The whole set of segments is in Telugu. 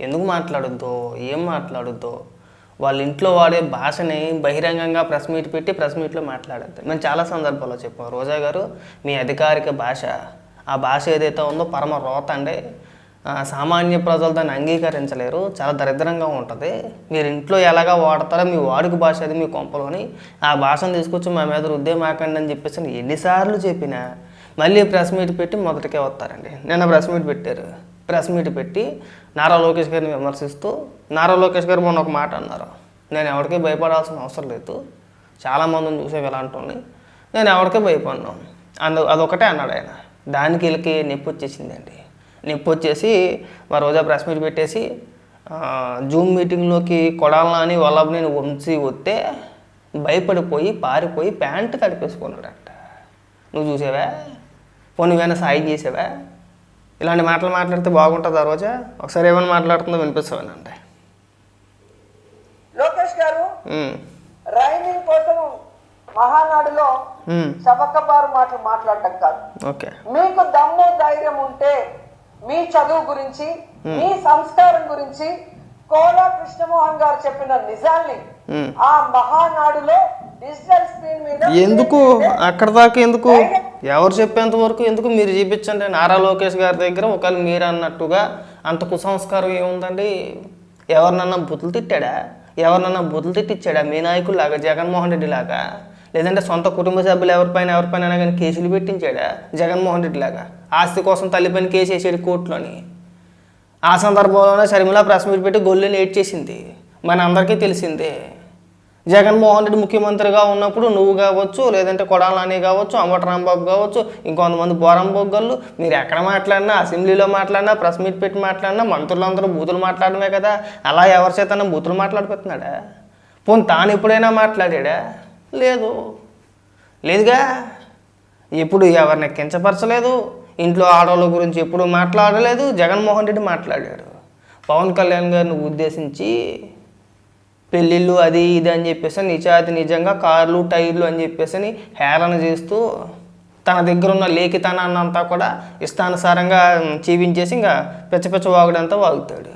ఎందుకు మాట్లాడొద్దో ఏం మాట్లాడొద్దో వాళ్ళ ఇంట్లో వాడే భాషని బహిరంగంగా ప్రెస్ మీట్ పెట్టి ప్రెస్ మీట్లో మాట్లాడద్దు. మేము చాలా సందర్భాల్లో చెప్పాం, రోజా గారు మీ అధికారిక భాష, ఆ భాష ఏదైతే ఉందో పరమ రోత అండి, సామాన్య ప్రజలు దాన్ని అంగీకరించలేరు, చాలా దరిద్రంగా ఉంటుంది. మీరు ఇంట్లో ఎలాగా వాడతారో మీ వాడుక భాష అది మీ కొంపలోని, ఆ భాషను తీసుకొచ్చి మా మీద రుద్దే మాకండి అని చెప్పేసి ఎన్నిసార్లు చెప్పినా మళ్ళీ ప్రెస్ మీట్ పెట్టి మొదటికే వస్తారండి. నిన్న ప్రెస్ మీట్ పెట్టారు. ప్రెస్ మీట్ పెట్టి నారా లోకేష్ గారిని విమర్శిస్తూ, నారా లోకేష్ గారు మొన్న ఒక మాట అన్నారు, నేను ఎవరికీ భయపడాల్సిన అవసరం లేదు, చాలామందిని చూసే ఇలాంటి నేను ఎవరికీ భయపడినాను అదొకటే అన్నాడు ఆయన. దానికి వీళ్ళకి నొప్పి వచ్చేసిందండి. నొప్పి వచ్చేసి మా రోజా ప్రెస్ మీట్ పెట్టేసి జూమ్ మీటింగ్లోకి కొడాలని వల్లభని వంచి వస్తే భయపడిపోయి పారిపోయి ప్యాంటు కడిపేసుకున్నాడట. నువ్వు చూసావా? పోనీ నువ్వేమైనా సాయం చేసావా? ఇలాంటి మాటలు మాట్లాడితే బాగుంటుంది. ఆ రోజా ఒకసారి ఏమైనా మాట్లాడుతుందో వినిపిస్తామేనండి. లోకేష్ గారు రైమింగ్ కోసం మహానాడులో చవకబారు మాటలు మాట్లాడటం కాదు. ఓకే, మీకు దమ్ము ధైర్యం ఉంటే మీ చదువు గురించి మీ సంస్కారం గురించి కోలా కృష్ణమోహన్ గారు చెప్పిన నిజాల్ని ఆ మహానాడులో డిజిటల్ స్క్రీన్ మీద ఎందుకు అక్కడ దాకా ఎందుకు, ఎవరు చెప్పేంత వరకు ఎందుకు మీరు చూపించండి. నారా లోకేష్ గారి దగ్గర ఒకవేళ మీరు అన్నట్టుగా అంత కుసంస్కారం ఏముందండి? ఎవరినన్నా బుతులు తిట్టాడా? ఎవరినన్నా బుతులు తిట్టించాడా? మీ నాయకుల్లాగా జగన్మోహన్ రెడ్డి లాగా, లేదంటే సొంత కుటుంబ సభ్యులు ఎవరిపైన కానీ కేసులు పెట్టించాడా జగన్మోహన్ రెడ్డి లాగా? ఆస్తి కోసం తల్లిపైన కేసు వేసాడు కోర్టులోని. ఆ సందర్భంలోనే షర్మిల ప్రెస్ మీట్ పెట్టి గొల్లుని ఏడ్చేసింది. మన అందరికీ తెలిసిందే. జగన్మోహన్ రెడ్డి ముఖ్యమంత్రిగా ఉన్నప్పుడు నువ్వు కావచ్చు, లేదంటే కొడాల నాని కావచ్చు, అంబటి రాంబాబు కావచ్చు, ఇంకొంతమంది బోరంబొగ్గళ్ళు, మీరు ఎక్కడ మాట్లాడినా, అసెంబ్లీలో మాట్లాడినా, ప్రెస్ మీట్ పెట్టి మాట్లాడినా మంత్రులందరూ బూతులు మాట్లాడమే కదా. అలా ఎవరి చేతన్నా బూతులు మాట్లాడిపోతున్నాడా? పోనీ తాను ఎప్పుడైనా మాట్లాడా? లేదుగా. ఎప్పుడు ఎవరిని కించపరచలేదు, ఇంట్లో ఆడవాళ్ళ గురించి ఎప్పుడు మాట్లాడలేదు. జగన్మోహన్ రెడ్డి మాట్లాడాడు. పవన్ కళ్యాణ్ గారిని ఉద్దేశించి పెళ్ళిళ్ళు అది ఇది అని చెప్పేసి నిజాతి నిజంగా కార్లు టైర్లు అని చెప్పేసి హేళన చేస్తూ తన దగ్గర ఉన్న లేఖితనాన్ని అంతా కూడా ఇష్టానుసారంగా చూపించేసి ఇంకా పెచ్చ వాగుడంతా వాగుతాడు.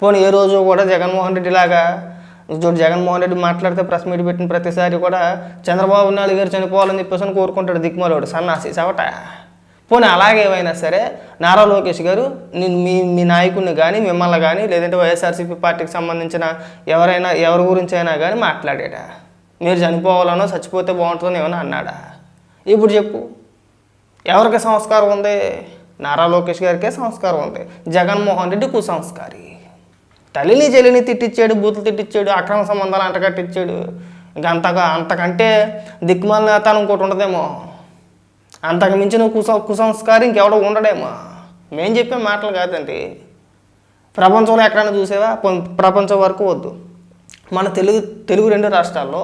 పోనీ ఏ రోజు కూడా జగన్మోహన్ రెడ్డి లాగా జగన్మోహన్ రెడ్డి మాట్లాడితే ప్రెస్ మీట్ పెట్టిన ప్రతిసారి కూడా చంద్రబాబు నాయుడు గారు చనిపోవాలని చెప్పేసి కోరుకుంటాడు దిక్కుమాలోడు సన్నాసి చవట. పోనీ అలాగేమైనా సరే నారా లోకేష్ గారు మీ నాయకుడిని కానీ మిమ్మల్ని కానీ లేదంటే వైఎస్ఆర్సీపీ పార్టీకి సంబంధించిన ఎవరి గురించి అయినా కానీ మాట్లాడాడా? మీరు చనిపోవాలనో చచ్చిపోతే బాగుంటుందని ఏమైనా అన్నాడా? ఇప్పుడు చెప్పు, ఎవరికి సంస్కారం ఉంది? నారా లోకేష్ గారికే సంస్కారం ఉంది. జగన్మోహన్ రెడ్డి కుసంస్కారి. తల్లిని చెల్లిని తిట్టించాడు, బూతులు తిట్టించాడు, అక్రమ సంబంధాలు అంటగట్టించాడు. ఇంకా అంతకంటే దిక్కుమాలిన నేత ఇంకోటి ఉండదేమో. అంతకు మించిన కుసంస్కారం ఇంకెవడో ఉండడేమో. మేం చెప్పే మాటలు కాదండి. ప్రపంచంలో ఎక్కడైనా చూసేవా? ప్రపంచం వరకు వద్దు, మన తెలుగు 2 రాష్ట్రాల్లో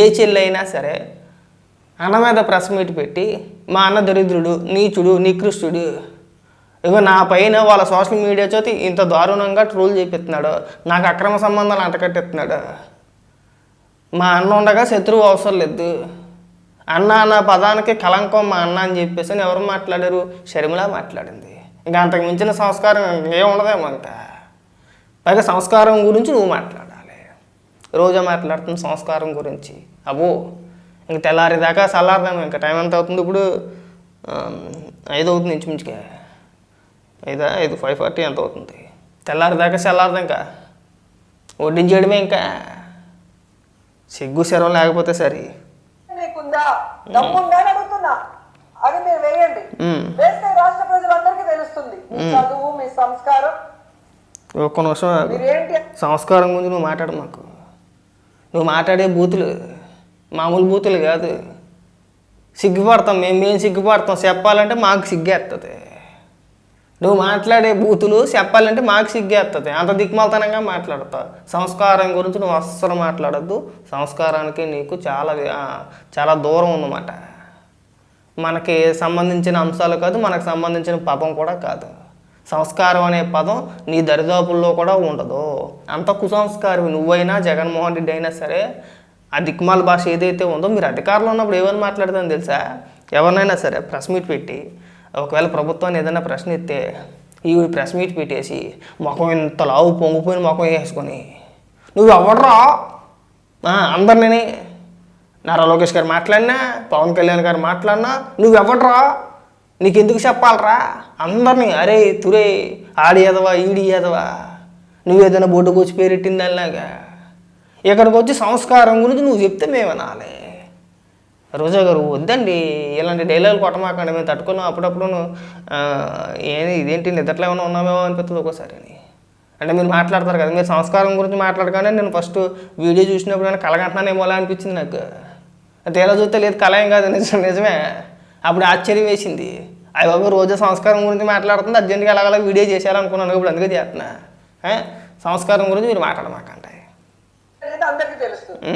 ఏ చెల్లి అయినా సరే అన్న మీద ప్రెస్ మీట్ పెట్టి మా అన్న దరిద్రుడు, నీచుడు, నికృష్టుడు, ఇగో నా పైన వాళ్ళ సోషల్ మీడియా చేతి ఇంత దారుణంగా ట్రోల్ చేపిస్తున్నాడు, నాకు అక్రమ సంబంధాలు అంటకట్టేస్తున్నాడు, మా అన్న ఉండగా శత్రువు అవసరం లేదు, అన్న అన్న పదానికి కలంకం మా అన్న అని చెప్పేసి ఎవరు మాట్లాడారు? షర్మిల మాట్లాడింది. ఇంకా అంతకు మించిన సంస్కారం ఏముండదేమో. ఇంకా పైగా సంస్కారం గురించి నువ్వు మాట్లాడాలి. రోజా మాట్లాడుతున్న సంస్కారం గురించి. అబ్బో ఇంక తెల్లారిదాకా చల్లారదాము. ఇంకా టైం ఎంత అవుతుంది ఇప్పుడు? 5 అవుతుంది ఇంచుమించుగా. 5 5:40 ఎంత అవుతుంది? తెల్లారిదాకా చల్లారదు. ఇంకా వడ్డించేయడమే. ఇంకా సిగ్గు శరం లేకపోతే సరే. నీకుందా దమ్ముందా అని అడుగుతున్నా. అది మీరు వేయండి. వేస్తే రాష్ట్ర ప్రజలందరికీ తెలుస్తుంది మీ చదువు, మీ సంస్కారం. ఒక్క నిమిషం, సంస్కారం గురించి నువ్వు మాట్లాడు. మాకు నువ్వు మాట్లాడే బూతులు మామూలు బూతులు కాదు. సిగ్గుపడతాం మేము సిగ్గుపడతాం. చెప్పాలంటే మాకు సిగ్గేస్తుంది. నువ్వు మాట్లాడే బూతులు చెప్పాలంటే మాకు సిగ్గేస్తుంది. అంత దిక్మాలతనంగా మాట్లాడతావు. సంస్కారం గురించి నువ్వు అస్సలు మాట్లాడద్దు. సంస్కారానికి నీకు చాలా దూరం ఉందన్నమాట. మనకి సంబంధించిన అంశాలు కాదు, మనకు సంబంధించిన పదం కూడా కాదు. సంస్కారం అనే పదం నీ దరిదాపుల్లో కూడా ఉండదు. అంత కుసంస్కారం నువ్వైనా జగన్మోహన్ రెడ్డి అయినా సరే. ఆ దిక్మాల భాష ఏదైతే ఉందో, మీరు అధికారంలో ఉన్నప్పుడు ఏమని మాట్లాడతానో తెలుసా? ఎవరినైనా సరే ప్రెస్ మీట్ పెట్టి ఒకవేళ ప్రభుత్వాన్ని ఏదైనా ప్రశ్న ఇస్తే ఈవిడ ప్రెస్ మీట్ పెట్టేసి ముఖం ఇంత లావు పొంగిపోయిన ముఖం వేసుకొని నువ్వు ఎవడరా అందరినీ నారా లోకేష్ గారు మాట్లాడినా పవన్ కళ్యాణ్ గారు మాట్లాడినా నువ్వెవడరా నీకెందుకు చెప్పాలరా అందరినీ అరే తురే ఆడి ఎదవా ఈడి ఎదవా నువ్వేదైనా బొడ్డుకు వచ్చి పేరెట్టింది అలాగా ఇక్కడికి వచ్చి సంస్కారం గురించి నువ్వు చెప్తే మేము వినాలి. రోజా గారు వద్దండి ఇలాంటి డైలాగులు కొట్టమాకండి, మేము తట్టుకున్నాం. అప్పుడప్పుడు ఇదేంటి నిద్రలో ఏమైనా ఉన్నామేమో అనిపిస్తుంది ఒక్కోసారి అని. అంటే మీరు మాట్లాడతారు కదా, మీరు సంస్కారం గురించి మాట్లాడగానే నేను ఫస్ట్ వీడియో చూసినప్పుడు నేను కలగంటున్నానేమో అలా అనిపించింది నాకు. తేలా చూస్తే లేదు కళ ఏం కాదు నిజమే. అప్పుడు ఆశ్చర్యం వేసింది, అవి బాబు రోజా సంస్కారం గురించి మాట్లాడుతుంది అర్జెంట్గా అలాగలా వీడియో చేసేయాలనుకున్నాను, ఇప్పుడు అందుకే చేస్తున్నా. సంస్కారం గురించి మీరు మాట్లాడమాకండి. అందరికీ తెలుస్తుంది.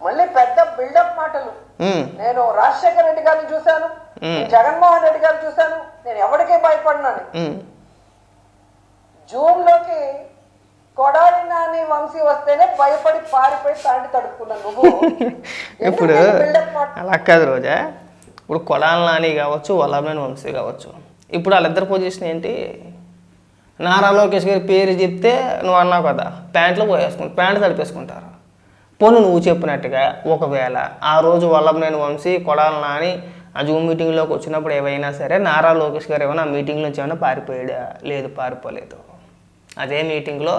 మళ్ళీ పెద్ద బిల్డప్ మాటలు. నేను రాజశేఖర రెడ్డి గారిని చూశాను, జగన్మోహన్ రెడ్డి గారిని చూశాను, నేను ఎవరికే భయపడినాను. జూన్ లోకి కొడాలి నాని వంశీ వస్తేనే భయపడి పారిపోయి తాండి తడుపుకున్నాను. నువ్వు ఇప్పుడు అలా కాదు రోజా, ఇప్పుడు కొడాలి నాని కావచ్చు వల్లభనేని వంశీ కావచ్చు, ఇప్పుడు వాళ్ళిద్దరు పొజిషన్ ఏంటి? నారా లోకేష్ గారి పేరు చెప్తే నువ్వు అన్నావు కదా ప్యాంట్లో ప్యాంటు తడిపేసుకుంటారు. పోను నువ్వు చెప్పినట్టుగా ఒకవేళ ఆ రోజు వల్లభనేని వంశీ కొడాలి నాని ఆ జూమ్ మీటింగ్లోకి వచ్చినప్పుడు ఏవైనా సరే నారా లోకేష్ గారు ఏమైనా ఆ మీటింగ్ నుంచి ఏమైనా పారిపోయాడా? లేదు, పారిపోలేదు. అదే మీటింగ్లో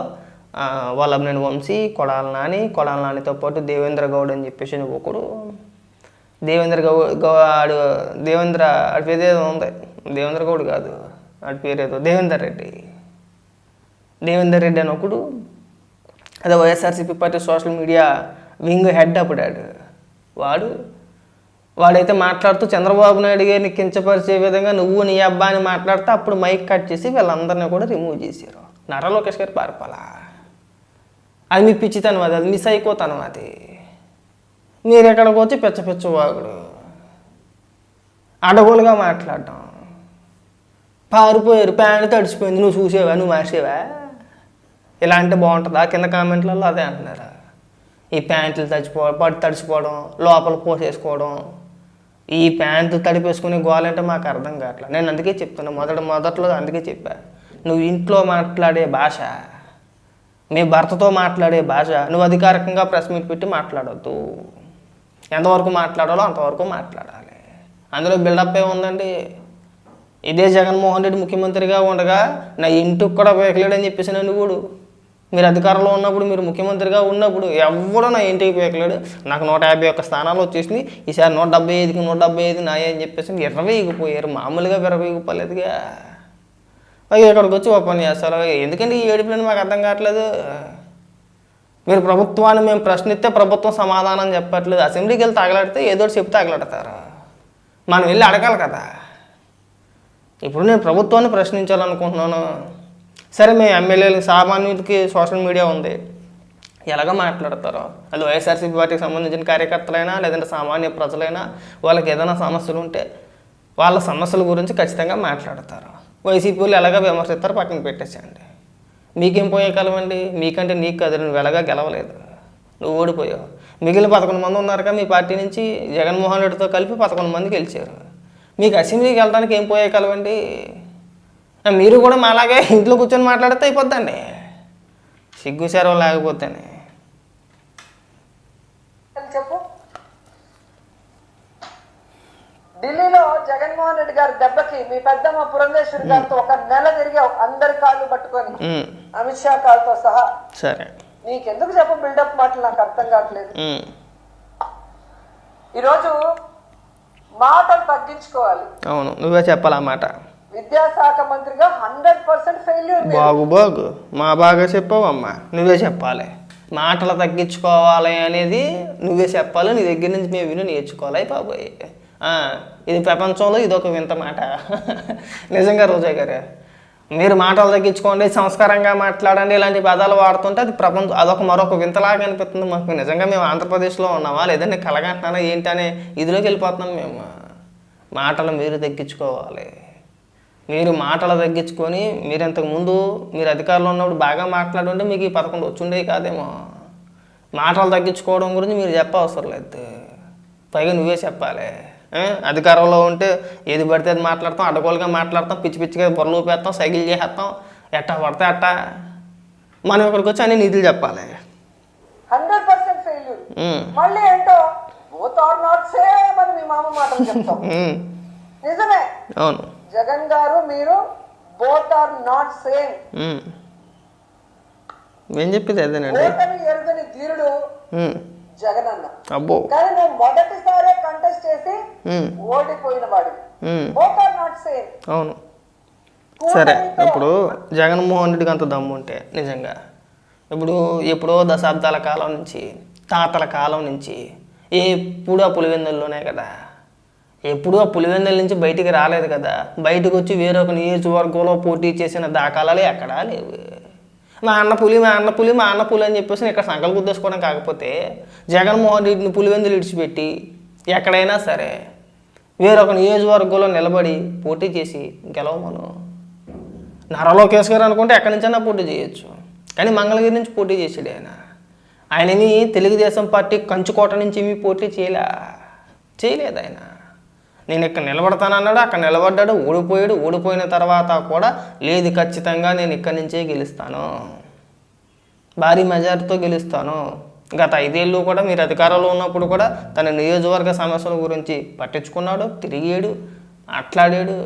వల్లభనేని వంశీ కొడాలి నానితో పాటు దేవేంద్ర గౌడ్ అని చెప్పేసి ఒకడు దేవేంద్ర ఆడి పేరు ఏదో ఉంది, దేవేంద్ర గౌడ్ కాదు ఆడి పేరు ఏదో దేవేందర్ రెడ్డి అని ఒకడు, అదే YSRCP party social media wing head అప్పుడాడు. వాడైతే మాట్లాడుతూ చంద్రబాబు నాయుడు గారిని కించపరిచే విధంగా నువ్వు నీ అబ్బాయిని మాట్లాడితే అప్పుడు మైక్ కట్ చేసి వీళ్ళందరినీ కూడా రిమూవ్ చేశారు. నారా లోకేష్ గారు పారిపోలా, అది మీ పిచ్చితనం, అది మీ సైకోతనం. అది మీరు ఎక్కడికి వచ్చి పిచ్చవాగుడు అడగోలుగా మాట్లాడటం, పారిపోయారు ప్యాంటు తడిచిపోయింది నువ్వు చూసేవా, నువ్వు మార్చేవా, ఇలా అంటే బాగుంటుందా? కింద కామెంట్లలో అదే అంటున్నారు. ఈ ప్యాంట్లు తడిచిపోవడం, లోపల పోసేసుకోవడం, ఈ ప్యాంట్లు తడిపేసుకునే గోలంటే మాకు అర్థం కావట్లేదు. నేను అందుకే చెప్తున్నా, మొదట్లో అందుకే చెప్పా, నువ్వు ఇంట్లో మాట్లాడే భాష, మీ భర్తతో మాట్లాడే భాష నువ్వు అధికారికంగా ప్రెస్ మీట్ పెట్టి మాట్లాడొద్దు. ఎంతవరకు మాట్లాడాలో అంతవరకు మాట్లాడాలి. అందులో బిల్డప్ ఏముందండి? ఇదే జగన్మోహన్ రెడ్డి ముఖ్యమంత్రిగా ఉండగా నా ఇంటికి కూడా పేకలేడని చెప్పేసి నన్ను కూడా, మీరు అధికారంలో ఉన్నప్పుడు, మీరు ముఖ్యమంత్రిగా ఉన్నప్పుడు ఎవడో నా ఇంటికి పేకలేడు, నాకు 151 స్థానాలు వచ్చేసింది, ఈసారి 175కి 175 నాయ అని చెప్పేసి విర్రవీగిపోయారు. మామూలుగా విర్రవీగిపోలేదుగా. ఇక్కడికి వచ్చి ఉపన్యాసాలు ఎందుకంటే ఈ ఏడుపులని మాకు అర్థం కావట్లేదు. మీరు ప్రభుత్వాన్ని మేము ప్రశ్నిస్తే ప్రభుత్వం సమాధానం చెప్పట్లేదు. అసెంబ్లీకి వెళ్ళి తగలాడితే ఏదో చెప్తే తగలాడతారు, మనం వెళ్ళి అడగాలి కదా. ఇప్పుడు నేను ప్రభుత్వాన్ని ప్రశ్నించాలనుకుంటున్నాను, సరే మేము ఎమ్మెల్యేలు సామాన్యుడికి సోషల్ మీడియా ఉంది, ఎలాగ మాట్లాడతారో, అది వైఎస్ఆర్సీపీ పార్టీకి సంబంధించిన కార్యకర్తలైనా లేదంటే సామాన్య ప్రజలైనా వాళ్ళకి ఏదైనా సమస్యలు ఉంటే వాళ్ళ సమస్యల గురించి ఖచ్చితంగా మాట్లాడతారు. వైసీపీ వాళ్ళు ఎలాగ విమర్శిస్తారు, పక్కన పెట్టేసేయండి. మీకేం పోయే కాలమండి? మీకంటే నీకు కదా, నువ్వు ఎలాగా గెలవలేదు, నువ్వు ఓడిపోయావు. మిగిలిన 11 మంది ఉన్నారుగా మీ పార్టీ నుంచి, జగన్మోహన్ రెడ్డితో కలిపి 11 మంది గెలిచారు. మీకు అసెంబ్లీకి వెళ్ళడానికి ఏం పోయే కాలమండి? మీరు కూడా మాలాగే ఇంట్లో కూర్చొని మాట్లాడితే అయిపోద్దండి, సిగ్గు సేరవ లేకపోతేనే. చెప్పు, ఢిల్లీలో జగన్మోహన్ రెడ్డి గారి దెబ్బకి మీ పెద్దమ్మ పురంధేశ్వరి గారితో 1 నెల తిరిగావు, అందరి కాళ్ళు పట్టుకొని, అమిత్ షా కాళ్ళతో సహా. సరే, నీకెందుకు చెప్పు బిల్డప్ మాటలు? నాకు అర్థం కావట్లేదు. ఈరోజు మాటలు తగ్గించుకోవాలి. అవును, నువ్వే చెప్పాలి ఆ మాట. విద్యాశాఖ మంత్రిగా 100% ఫెయిల్యూర్. బాగు మా బాగా చెప్పావమ్మా, నువ్వే చెప్పాలి. మాటలు తగ్గించుకోవాలి అనేది నువ్వే చెప్పాలి, నీ దగ్గర నుంచి మేము విని నేర్చుకోవాలి. బాబోయ్, ఇది ప్రపంచంలో ఇదొక వింత మాట. నిజంగా రోజా గారు, మీరు మాటలు తగ్గించుకోండి, సంస్కారంగా మాట్లాడండి, ఇలాంటి పదాలు వాడుతుంటే అది అదొక మరొక వింతలాగా అనిపిస్తుంది మాకు. నిజంగా మేము ఆంధ్రప్రదేశ్లో ఉన్నామా లేదంటే కలగంటున్నానా ఏంటనే ఇదిలోకి వెళ్ళిపోతున్నాం మేము. మాటలు మీరు తగ్గించుకోవాలి. మీరు మాటలు తగ్గించుకొని, మీరు ఇంతకుముందు మీరు అధికారంలో ఉన్నప్పుడు బాగా మాట్లాడుంటే మీకు ఈ 11 వచ్చుండే కాదేమో. మాటలు తగ్గించుకోవడం గురించి మీరు చెప్పవసరం లేదు, పైగా నువ్వే చెప్పాలి. అధికారంలో ఉంటే ఏది పడితే అది మాట్లాడతాం, అడ్డగోలుగా మాట్లాడతాం, పిచ్చి పిచ్చిగా బొర్రలు ఊపేస్తాం, సైకిల్ చేసేస్తాం, ఎట్టా పడితే అట్టా. మనం ఇక్కడికి వచ్చి అన్ని నీతులు చెప్పాలి. 100% ఫెయిల్యూర్. మళ్ళీ ఏంటో బోత్ ఆర్ నాట్ సేమ్ అని మీ మామ మాటలు చెప్తాం. నిజమే. అవును. జగన్ గారు మీరు బోత్ ఆర్ నాట్ సేమ్. ఏం చెప్పేది అదేనండి. ఓటమి ఎరుగని ధీరుడు జగన్ అన్న. అబ్బో. కానీ నువ్వు మొదటిసారే కంటెస్ట్ చేసి ఓడిపోయిన వాడు. Both are not same. అవును. సరే, ఇప్పుడు జగన్మోహన్ రెడ్డికి అంత దమ్ము ఉంటే నిజంగా ఇప్పుడు ఎప్పుడో దశాబ్దాల కాలం నుంచి, తాతల కాలం నుంచి ఎప్పుడూ ఆ పులివెందుల్లోనే కదా, ఎప్పుడూ ఆ పులివెందుల నుంచి బయటికి రాలేదు కదా. బయటకు వచ్చి వేరొక నియోజకవర్గంలో పోటీ చేసిన దాఖలాలు ఎక్కడా లేవు. మా అన్న పులి అని చెప్పేసి ఇక్కడ సంకల్ప గుద్దేసుకోవడం కాకపోతే జగన్మోహన్ రెడ్డిని పులివెందులు విడిచిపెట్టి ఎక్కడైనా సరే వేరొక నియోజకవర్గంలో నిలబడి పోటీ చేసి గెలవమను. నారా లోకేష్ గారు అనుకుంటే ఎక్కడి నుంచైనా పోటీ చేయొచ్చు, కానీ మంగళగిరి నుంచి పోటీ చేసాడు ఆయనని తెలుగుదేశం పార్టీ కంచుకోట నుంచి ఏమీ పోటీ చేయలేదు ఆయన. నేను ఇక్కడ నిలబడతానన్నాడు, అక్కడ నిలబడ్డాడు, ఓడిపోయిన తర్వాత కూడా లేదు ఖచ్చితంగా నేను ఇక్కడి నుంచే గెలుస్తాను, భారీ మెజారిటీతో గెలుస్తాను. గత 5 ఏళ్ళు కూడా మీరు అధికారంలో ఉన్నప్పుడు కూడా తన నియోజకవర్గ సమస్యల గురించి పట్టించుకున్నాడు, తిరిగాడు, మాట్లాడాడు,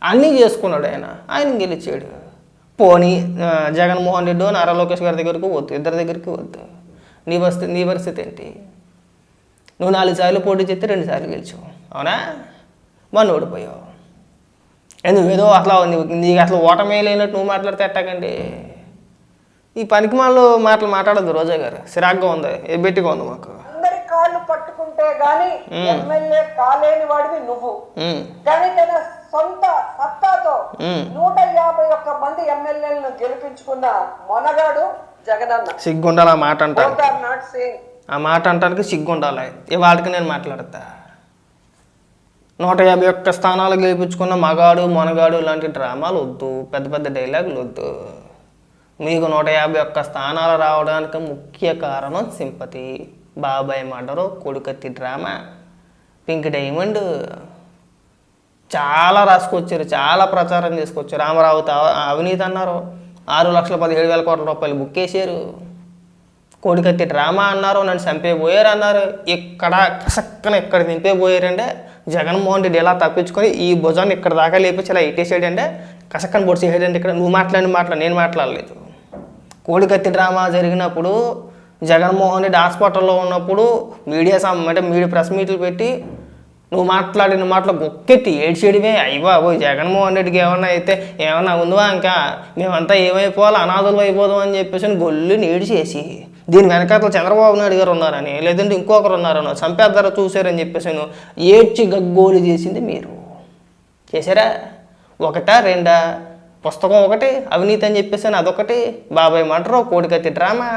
అన్నీ చేసుకున్నాడు ఆయన గెలిచాడు. పోనీ జగన్మోహన్ రెడ్డి నారా లోకేష్ గారి దగ్గరకు వద్దు, ఇద్దరి దగ్గరికి వద్దు. నీ పరిస్థితి ఏంటి? నువ్వు 4 సార్లు పోటీ చేస్తే 2 సార్లు గెలిచావు, అవునా? మొన్న ఓడిపోయావు. ఎందుకేదో అట్లా నీకు అసలు ఓటమే లేనట్టు నువ్వు మాట్లాడితే ఎట్టాకండి? ఈ పనికిమాలు మాట్లాడద్దు రోజా గారు, సిరాగ్గా ఉంది, ఎబ్బెట్టిగా ఉంది మాకు. అందరి కాళ్ళు పట్టుకుంటే గాని ఎమ్మెల్యే కాలేని వాడివి నువ్వు. కానీ తన సొంత సత్తాతో 151 మంది ఎమ్మెల్యేలను గెలిపించుకున్న మొనగాడు జగనన్న. సిగ్గుండాలి ఆ మాట అంటారు, ఆ మాట అంటానికి సిగ్గుండాలి. ఇవాళకి నేను మాట్లాడతా. 151 స్థానాలు గెలిపించుకున్న మగాడు మొనగాడు లాంటి డ్రామాలు వద్దు, పెద్ద పెద్ద డైలాగులు వద్దు. మీకు 151 స్థానాలు రావడానికి ముఖ్య కారణం సింపతి, బాబాయ్ మర్డరు, కొడుకత్తి డ్రామా, పింక్ డైమండ్, చాలా రాసుకొచ్చారు, చాలా ప్రచారం చేసుకొచ్చారు. రామారావుతో అవినీతి అన్నారు, 6,17,000 కోట్ల రూపాయలు బుక్ చేశారు. కోడికత్తి డ్రామా అన్నారు, నన్ను చంపేపోయారు అన్నారు. ఇక్కడ ఇక్కడ దింపేపోయారంటే జగన్మోహన్ రెడ్డి ఎలా తప్పించుకొని ఈ భుజాన్ని ఇక్కడ దాకా లేపించి ఇలా ఇట్టేసాడంటే కసక్కని పొడి చేసాడంటే ఇక్కడ నువ్వు మాట్లాడి నేను మాట్లాడలేదు. కోడికత్తి డ్రామా జరిగినప్పుడు జగన్మోహన్ రెడ్డి హాస్పిటల్లో ఉన్నప్పుడు మీడియా ప్రెస్ మీట్లు పెట్టి నువ్వు మాట్లాడిన మాటలు గొక్కెత్తి ఏడ్చేయడమే. అయ్యా పోయి జగన్మోహన్ రెడ్డికి ఏమన్నా అయితే ఏమన్నా ఉందా, ఇంకా మేమంతా ఏమైపోవాలి, అనాథులు అయిపోదాం అని చెప్పేసి గొల్లుని ఏడ్చేసి దీని వెనకాల చంద్రబాబు నాయుడు గారు ఉన్నారని, లేదంటే ఇంకొకరు ఉన్నారని, చంపేద్దరు చూశారని చెప్పేసి ఏడ్చి గగ్గోలు చేసింది మీరు చేశారా? 1, 2 పుస్తకం ఒకటి, అవినీతి అని చెప్పేసి అదొకటి, బాబాయ్ మర్డరు, కోడికత్తి డ్రామా,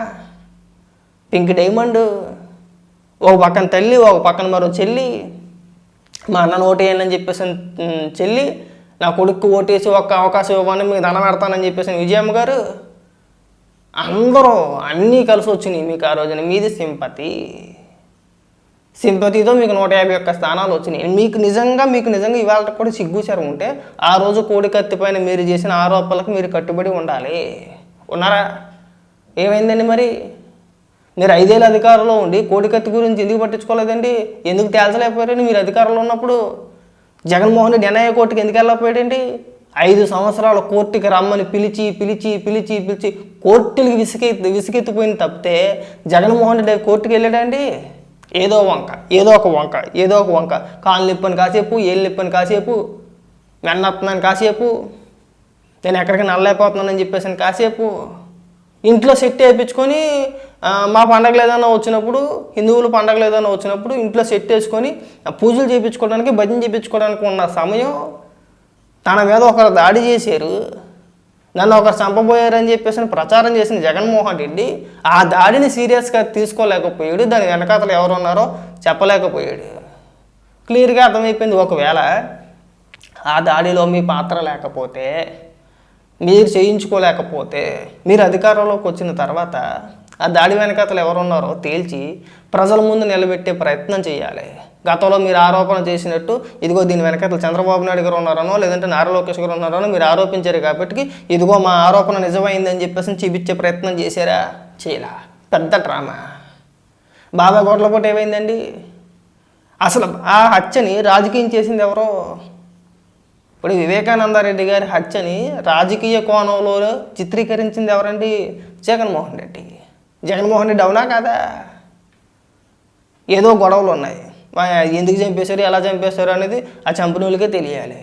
పింక్ డైమండ్, ఒక పక్కన తల్లి, ఒక పక్కన మరో చెల్లి, మా అన్న ఓటేయాలని చెప్పేసి చెల్లి, నా కొడుకు ఓటేసి ఒక్క అవకాశం ఇవ్వమని మీకు దండం పెడతానని చెప్పేసి విజయమ్మ గారు, అందరూ అన్నీ కలిసి వచ్చినాయి మీకు ఆ రోజున. మీది సింపతితో మీకు 151 స్థానాలు వచ్చినాయి. మీకు నిజంగా ఇవాళ కూడా సిగ్గుచారం ఉంటే ఆ రోజు కోడికత్తి పైన మీరు చేసిన ఆరోపణలకు మీరు కట్టుబడి ఉండాలి. ఉన్నారా? ఏమైందండి మరి? మీరు 5 ఏళ్ళ అధికారంలో ఉండి కోడికత్తి గురించి ఎందుకు పట్టించుకోలేదండి? ఎందుకు తేల్చలేకపోయారండి? మీరు అధికారంలో ఉన్నప్పుడు జగన్మోహన్ రెడ్డి ఎన్ఐఏ కోర్టుకి ఎందుకు వెళ్ళకపోయాడండి? 5 సంవత్సరాలు కోర్టుకి రమ్మని పిలిచి కోర్టులకి విసిగెత్తిపోయింది తప్పితే జగన్మోహన్ రెడ్డి కోర్టుకి వెళ్ళాడండి? ఏదో ఒక వంక కాళ్ళు నిప్పని కాసేపు, ఏళ్ళు నిప్పని కాసేపు, వెన్నత్తున్నాను కాసేపు, నేను ఎక్కడికి నల్లైపోతున్నానని చెప్పేసి కాసేపు ఇంట్లో సెట్ వేయించుకొని మా పండగలు ఏదైనా వచ్చినప్పుడు, హిందువుల పండగలు ఏదైనా వచ్చినప్పుడు ఇంట్లో సెట్ వేసుకొని పూజలు చేయించుకోవడానికి, భజన చేయించుకోవడానికి ఉన్న సమయం తన మీద ఒకరు దాడి చేశారు, నన్ను ఒకరు చంపబోయారని చెప్పేసి ప్రచారం చేసిన జగన్మోహన్ రెడ్డి ఆ దాడిని సీరియస్గా తీసుకోలేకపోయాడు. దాని వెనకాతలు ఎవరున్నారో చెప్పలేకపోయాడు. క్లియర్గా అర్థమైపోయింది. ఒకవేళ ఆ దాడిలో మీ పాత్ర లేకపోతే, మీరు చేయించుకోలేకపోతే, మీరు అధికారంలోకి వచ్చిన తర్వాత ఆ దాడి వెనకాతలు ఎవరున్నారో తేల్చి ప్రజల ముందు నిలబెట్టే ప్రయత్నం చేయాలి. గతంలో మీరు ఆరోపణ చేసినట్టు ఇదిగో దీని వెనకాల చంద్రబాబు నాయుడు గారు ఉన్నారనో లేదంటే నారా లోకేష్ గారు ఉన్నారనో మీరు ఆరోపించారు కాబట్టి ఇదిగో మా ఆరోపణ నిజమైందని చెప్పేసి చూపించే ప్రయత్నం చేశారా? చేయలా. పెద్ద డ్రామా. బాబాయ్ గొడ్లపోటు ఏమైందండి? అసలు ఆ హత్యని రాజకీయం చేసింది ఎవరో? ఇప్పుడు వివేకానందరెడ్డి గారి హత్యని రాజకీయ కోణంలో చిత్రీకరించింది ఎవరండి? జగన్మోహన్ రెడ్డి. జగన్మోహన్ రెడ్డి అవునా కాదా? ఏదో గొడవలు ఉన్నాయి, ఎందుకు చంపేశారు ఎలా చంపేశారు అనేది ఆ చంపినోళ్ళకే తెలియాలి.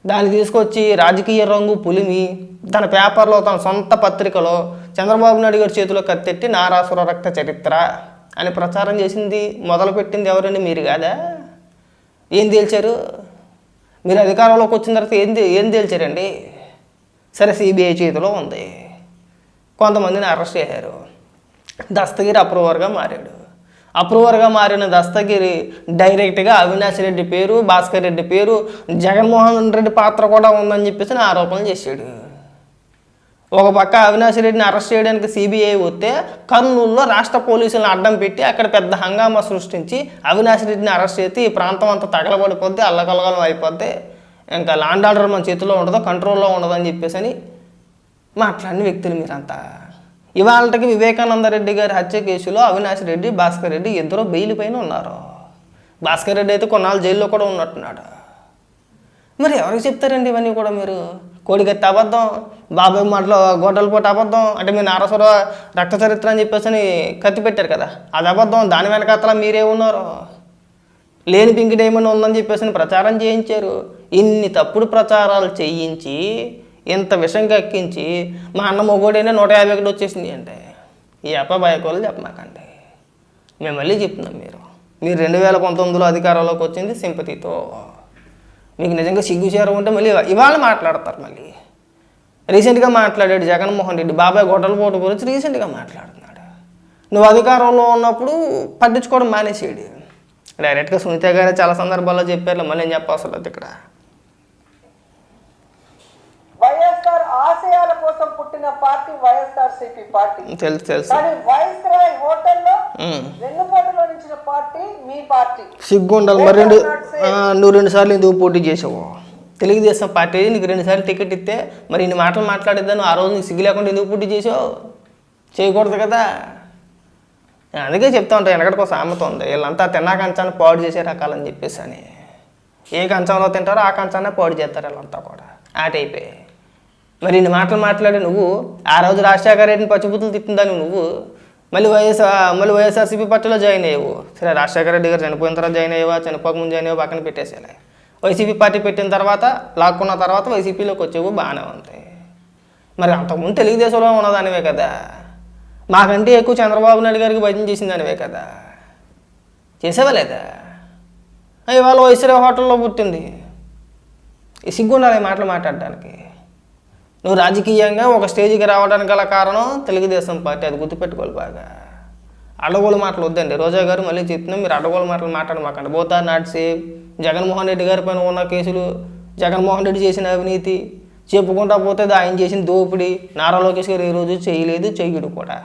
దాన్ని తీసుకొచ్చి రాజకీయ రంగు పులిమి తన పేపర్లో తన సొంత పత్రికలో చంద్రబాబు నాయుడు గారి చేతిలో కత్తెట్టి నారాసుర రక్త చరిత్ర అని ప్రచారం చేసింది మొదలుపెట్టింది ఎవరండి? మీరు కాదా? ఏం తేల్చారు? మీరు అధికారంలోకి వచ్చిన తర్వాత ఏం తేల్చారండి? సరే, సిబిఐ చేతిలో ఉంది, కొంతమందిని అరెస్ట్ చేశారు, దస్తగిరి అప్రూవర్గా మారాడు. అప్రూవర్గా మారిన దస్తగిరి డైరెక్ట్గా అవినాష్ రెడ్డి పేరు, భాస్కర్ రెడ్డి పేరు, జగన్మోహన్ రెడ్డి పాత్ర కూడా ఉందని చెప్పేసి ఆరోపణలు చేశాడు. ఒక పక్క అవినాష్ రెడ్డిని అరెస్ట్ చేయడానికి సిబిఐ వస్తే కర్నూలులో రాష్ట్ర పోలీసులను అడ్డం పెట్టి అక్కడ పెద్ద హంగామా సృష్టించి అవినాష్ రెడ్డిని అరెస్ట్ చేసి ఈ ప్రాంతం అంతా తగలబడిపోద్ది, అల్లకలగలం అయిపోద్ది, ఇంకా లాండ్ ఆర్డర్ మన చేతిలో ఉండదు, కంట్రోల్లో ఉండదు అని చెప్పేసి అని మాట్లాడిన వ్యక్తులు మీరంతా. ఇవాళకి వివేకానందరెడ్డి గారి హత్య కేసులో అవినాష్ రెడ్డి, భాస్కర్ రెడ్డి ఇద్దరు బెయిల్ పైన ఉన్నారు. భాస్కర్ రెడ్డి అయితే కొన్నాళ్ళు జైల్లో కూడా ఉన్నట్టున్నాడు. మరి ఎవరికి చెప్తారండి ఇవన్నీ కూడా? మీరు కోడిగత్తి అబద్ధం, బాబాయ్ మాటలో గొడ్డలపోటు అబద్ధం, అంటే మీరు నారాసుర రక్త చరిత్ర అని చెప్పేసి కత్తి పెట్టారు కదా, అది అబద్ధం. దాని వెనకాతల మీరే ఉన్నారు, లేని పింక్ డైమండ్ ఉందని చెప్పేసి ప్రచారం చేయించారు. ఇన్ని తప్పుడు ప్రచారాలు చేయించి ఇంత విషం కక్కించి మా అన్న మొగోడైనా 150 వచ్చేసింది అంటే ఈ అప్పబాయకోళ్ళు చెప్పమాకండి. మేము మళ్ళీ చెప్తున్నాం, మీరు 2019లో అధికారంలోకి వచ్చింది సింపతితో. మీకు నిజంగా సిగ్గుచేరం ఉంటే మళ్ళీ ఇవాళ మాట్లాడతారు. మళ్ళీ రీసెంట్గా మాట్లాడాడు జగన్మోహన్ రెడ్డి బాబాయ్ గొడ్డలపోటు గురించి రీసెంట్గా మాట్లాడుతున్నాడు. నువ్వు అధికారంలో ఉన్నప్పుడు పట్టించుకోవడం మానేసేడు. డైరెక్ట్గా సునీత గారే చాలా సందర్భాల్లో చెప్పారు, మళ్ళీ ఏం చెప్పవసరం లేదు. ఇక్కడ వైఎస్ఆర్ ఆశయాల కోసం పుట్టిన పార్టీ వైఎస్ఆర్సీపీ పార్టీ. తెలుసు. కానీ వైస్రాయ్ హోటల్లో వెన్నుపోటులో నిలిచిన పార్టీ మీ పార్టీ. సిగ్గుండాలి మరి. నువ్వు 2 సార్లు ఎందుకు పోటీ చేసావు? తెలుగుదేశం పార్టీ నీకు 2 సార్లు టికెట్ ఇస్తే మరి ఇన్ని మాటలు మాట్లాడిద్దాను ఆ రోజు నీకు సిగ్గు లేకుండా ఎందుకు పోటీ చేసావు? చేయకూడదు కదా. అందుకే చెప్తా ఉంటాను, వెనకటికి ఒక సామెత ఉంది, వీళ్ళంతా తిన్నా కంచాన్ని పాడు చేసే రకాలని చెప్పేసి అని. ఏ కంచంలో తింటారో ఆ కంచాన్నే పాడు చేస్తారు వీళ్ళంతా కూడా. ఆ టైపే. మరి ఇన్ని మాటలు మాట్లాడి నువ్వు ఆ రోజు రాజశేఖర రెడ్డిని పచ్చిబుద్ధులు తిట్టిందని నువ్వు మళ్ళీ వైఎస్ఆర్సీపీ పార్టీలో జాయిన్ అయ్యావు. సరే, రాజశేఖర రెడ్డి గారు చనిపోయిన తర్వాత జాయిన్ అయ్యావా, చనిపోకముందు జాయిన్ అయ్యావు, పక్కన పెట్టేసేలే. వైసీపీ పార్టీ పెట్టిన తర్వాత లాక్కున్న తర్వాత వైసీపీలోకి వచ్చేవు, బాగానే ఉంది. మరి అంతకుముందు తెలుగుదేశంలో ఉన్నదానివే కదా, మాకంటే ఎక్కువ చంద్రబాబు నాయుడు గారికి భజన చేసిందానివే కదా, చేసేవా లేదా? ఇవాళ వైస్రాయ్ హోటల్లో పుట్టింది. ఈ సిగ్గుండాలి మాటలు మాట్లాడడానికి. నువ్వు రాజకీయంగా ఒక స్టేజ్కి రావడానికి గల కారణం తెలుగుదేశం పార్టీ, అది గుర్తుపెట్టుకోవాలి బాగా. అడగోలు మాటలు వద్దండి. రోజా గారు మళ్ళీ చెప్తున్నాం, మీరు అడగోలు మాటలు మాట్లాడమాకండి. Both are not same. Jaganmohan Reddy గారి పైన ఉన్న కేసులు, జగన్మోహన్ రెడ్డి చేసిన అవినీతి చెప్పుకుంటా పోతే ఆయన చేసిన దోపిడీ నారా లోకేష్ గారు ఈ రోజు చేయలేదు, చెయ్యడు కూడా.